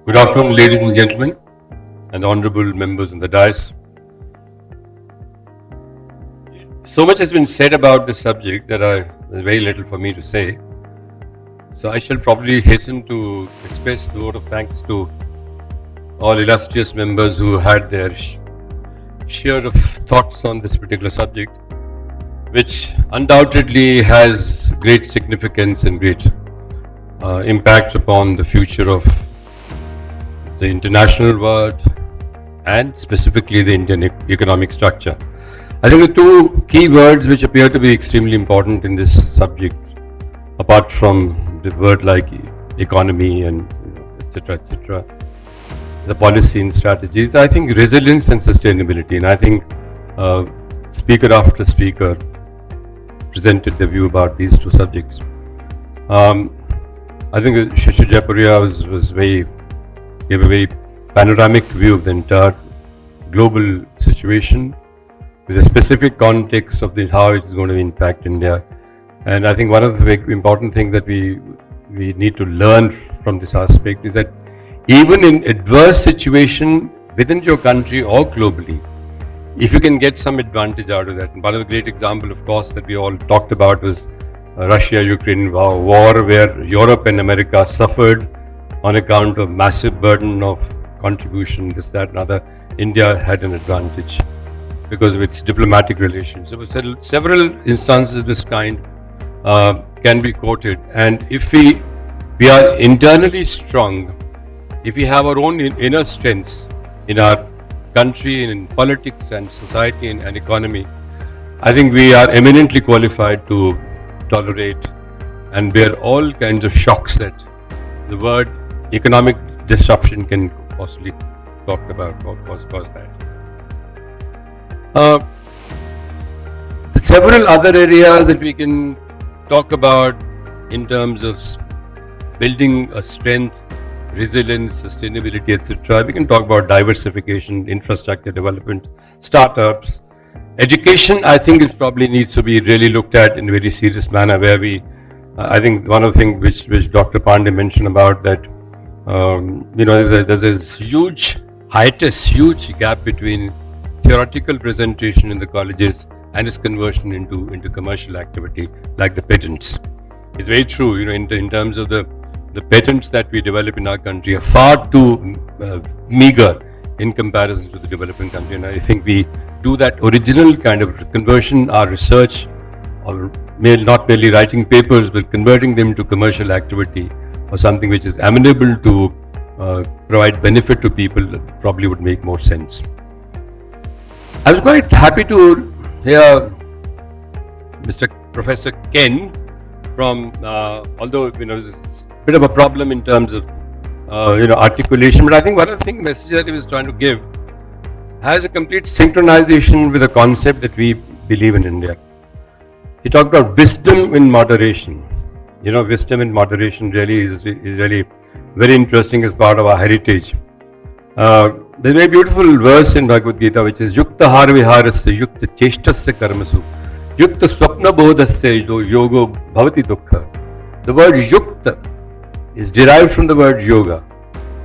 Good afternoon, ladies and gentlemen, and honorable members in the dais. So much has been said about this subject that there's very little for me to say. So I shall probably hasten to express the vote of thanks to all illustrious members who had their share of thoughts on this particular subject, which undoubtedly has great significance and great impact upon the future of the international world and specifically the Indian economic structure. I think the two key words which appear to be extremely important in this subject, apart from the word like economy and etc., the policy and strategies, I think resilience and sustainability. And I think speaker after speaker presented the view about these two subjects. I think Shishir Jaipuria gave a very panoramic view of the entire global situation with a specific context of how it's going to impact India. And I think one of the very important things that we need to learn from this aspect is that even in adverse situation within your country or globally, if you can get some advantage out of that. And one of the great examples, of course, that we all talked about was Russia-Ukraine war, where Europe and America suffered on account of massive burden of contribution, this, that, and other. India had an advantage because of its diplomatic relations. So several instances of this kind can be quoted. And if we are internally strong, if we have our own inner strengths in our country and in politics and society and economy, I think we are eminently qualified to tolerate and bear all kinds of shocks that the word economic disruption can possibly talk about or cause that. Several other areas that we can talk about in terms of building a strength, resilience, sustainability, etc. We can talk about diversification, infrastructure development, startups. Education, I think, probably needs to be really looked at in a very serious manner, where I think one of the things which Dr. Pandey mentioned about that, there's a huge gap between theoretical presentation in the colleges and its conversion into commercial activity, like the patents. It's very true, in terms of the patents that we develop in our country are far too meager in comparison to the developing country. And I think we do that original kind of conversion, our research, or not merely writing papers, but converting them to commercial activity or something which is amenable to provide benefit to people, probably would make more sense. I was quite happy to hear Mr. Professor Ken from, although there's a bit of a problem in terms of articulation, but I think one of the things message that he was trying to give has a complete synchronization with the concept that we believe in India. He talked about wisdom in moderation. Wisdom in moderation really is really very interesting as part of our heritage. There's a very beautiful verse in Bhagavad Gita which is Yukta Harviharasya Yukta Cheshtasya Karmasu Yukta Swapna Bodhasya Yogo Bhavati Dukkha. The word Yukta is derived from the word yoga.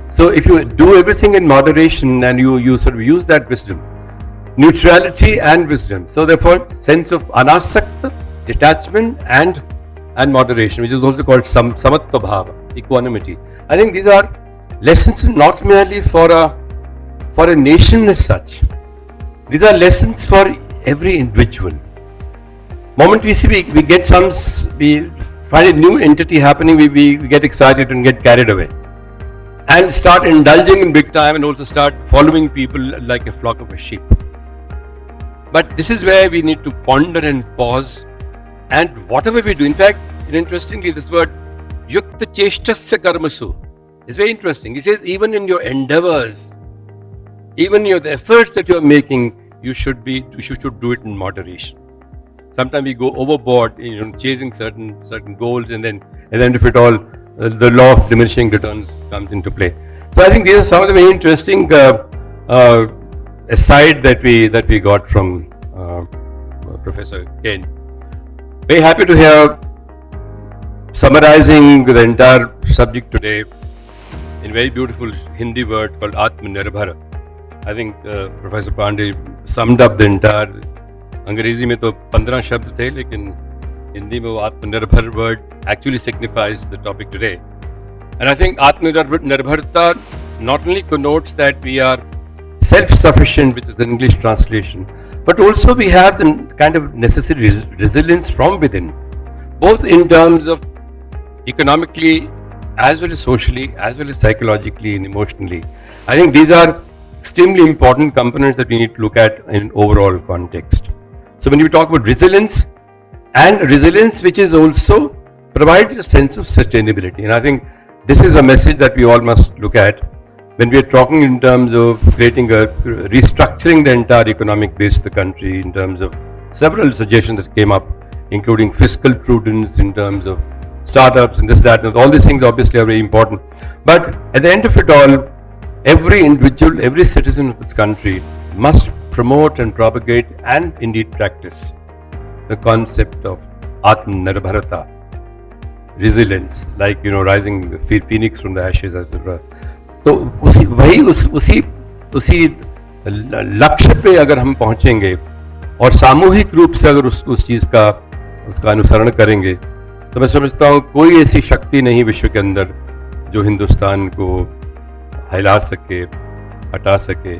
So if you do everything in moderation and you sort of use that wisdom, neutrality and wisdom, so therefore sense of anasakta, detachment and moderation, which is also called samatva bhava, equanimity. I think these are lessons not merely for a nation as such. These are lessons for every individual. Moment we see we find a new entity happening, we get excited and get carried away and start indulging in big time and also start following people like a flock of sheep. But this is where we need to ponder and pause, and whatever we do, in fact, interestingly, this word Yukta Cheshtasya Karmasu is very interesting. He says even in your endeavors, even the efforts that you are making, you should do it in moderation. Sometimes we go overboard, chasing certain goals, and then if it all, the law of diminishing returns comes into play. So I think these are some of the very interesting aside that we got from Professor Ken. Very happy to hear, summarizing the entire subject today in a very beautiful Hindi word called Atmanirbhar. I think Professor Pandey summed up the entire. अंग्रेजी में तो 15 शब्द थे, लेकिन हिंदी में वो आत्मनिर्भर word actually signifies the topic today. And I think Atmanirbharta not only connotes that we are self-sufficient, which is the English translation, but also we have the kind of necessary resilience from within, both in terms of economically, as well as socially, as well as psychologically and emotionally. I think these are extremely important components that we need to look at in overall context. So when we talk about resilience, and resilience which is also provides a sense of sustainability, and I think this is a message that we all must look at when we are talking in terms of restructuring the entire economic base of the country, in terms of several suggestions that came up, including fiscal prudence, in terms of startups and this, that, and all these things obviously are very important. But at the end of it all, every individual, every citizen of this country must promote and propagate and indeed practice the concept of Atmanirbharta, resilience, like rising phoenix from the ashes, as it were. तो उसी लक्ष्य पे अगर हम पहुंचेंगे और सामूहिक रूप से अगर उस चीज का उसका अनुसरण करेंगे, तो मैं समझता हूँ कोई ऐसी शक्ति नहीं विश्व के अंदर जो हिंदुस्तान को हिला सके, हटा सके.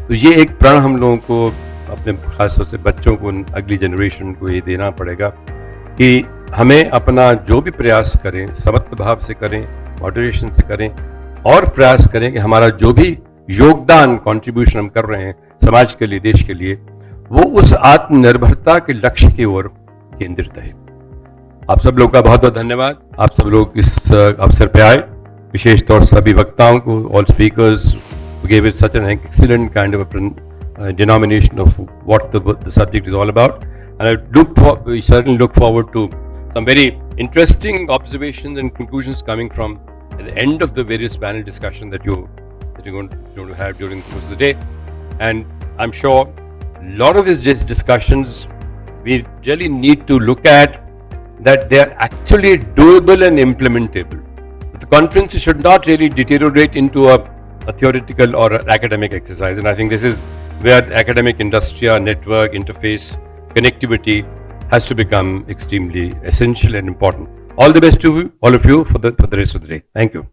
तो ये एक प्रण हम लोगों को, अपने खासतौर से बच्चों को, अगली जनरेशन को ये देना पड़ेगा कि हमें अपना जो भी प्रयास करें समत्व भाव से करें, मॉडरेशन से करें, और प्रयास करें कि हमारा जो भी योगदान, कंट्रीब्यूशन हम कर रहे हैं समाज के लिए, देश के लिए, वो उस आत्मनिर्भरता के लक्ष्य की ओर केंद्रित है. आप सब लोग का बहुत बहुत धन्यवाद. आप सब लोग इस अवसर पे आए, विशेष तौर से सभी वक्ताओं को, all speakers gave it such an excellent kind of a denomination of what the subject is all about, and we certainly look forward to some very interesting observations and conclusions coming from at the end of the various panel discussion that you're going to have during the course of the day. And I'm sure a lot of these discussions we really need to look at that they are actually doable and implementable. The conference should not really deteriorate into a theoretical or academic exercise, and I think this is where academic industry, network, interface, connectivity has to become extremely essential and important. All the best to all of you for the rest of the day. Thank you.